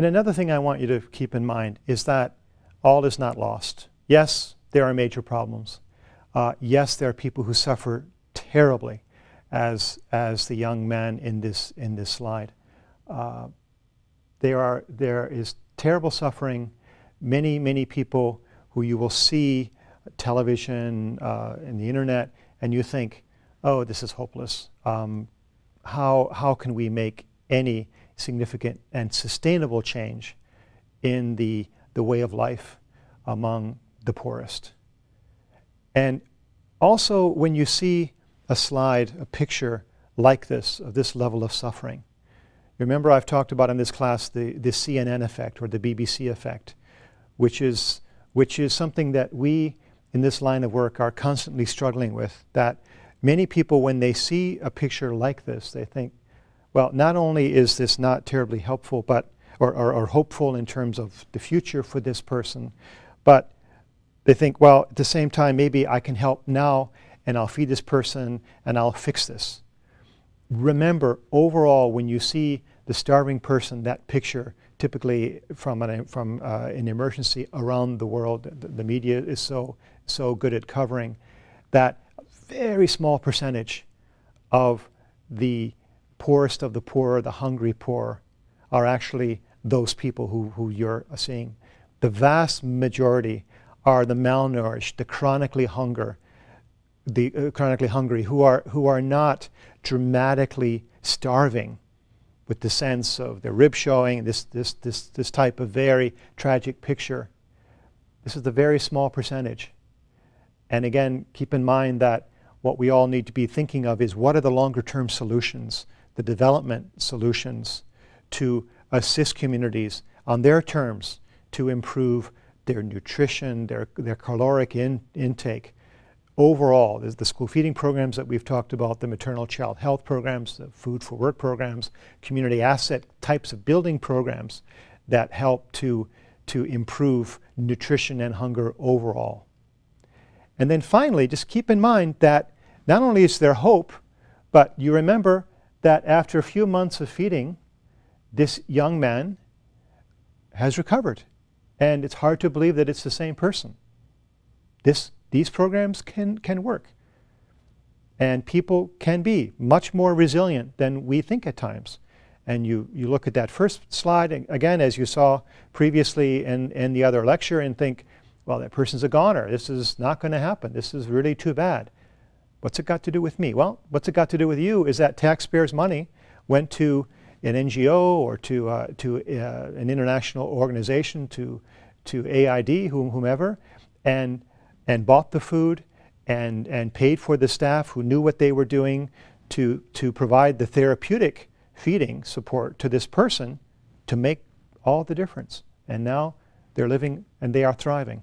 And another thing I want you to keep in mind is that all is not lost. Yes, there are major problems. Yes, there are people who suffer terribly, as the young man in this slide. There is terrible suffering. Many people who you will see television and the internet, and you think, oh, this is hopeless. How can we make any significant and sustainable change in the way of life among the poorest? And also, when you see a slide, a picture like this, of this level of suffering, remember I've talked about in this class the CNN effect or the BBC effect, which is something that we in this line of work are constantly struggling with, that many people, when they see a picture like this, they think, well, not only is this not terribly helpful, but or hopeful in terms of the future for this person, but they think, well, at the same time, maybe I can help now, and I'll feed this person, and I'll fix this. Remember, overall, when you see the starving person, that picture, typically from an emergency around the world, the media is so good at covering, that very small percentage of the poorest of the poor, the hungry poor, are actually those people who you're seeing. The vast majority are the malnourished, the chronically hungry, who are not dramatically starving, with the sense of their ribs showing, this type of very tragic picture. This is the very small percentage. And again, keep in mind that what we all need to be thinking of is, what are the longer term solutions, the development solutions, to assist communities on their terms to improve their nutrition, their caloric intake. Overall, there's the school feeding programs that we've talked about, the maternal child health programs, the food for work programs, community asset types of building programs that help to improve nutrition and hunger overall. And then finally, just keep in mind that not only is there hope, but you remember that after a few months of feeding, this young man has recovered. And it's hard to believe that it's the same person. These programs can work. And people can be much more resilient than we think at times. And you look at that first slide, again, as you saw previously in the other lecture, and think, well, that person's a goner. This is not going to happen. This is really too bad. What's it got to do with me? Well, what's it got to do with you is that taxpayers' money went to an NGO or to an international organization, to AID, whomever, and bought the food and paid for the staff who knew what they were doing to provide the therapeutic feeding support to this person to make all the difference. And now they're living and they are thriving.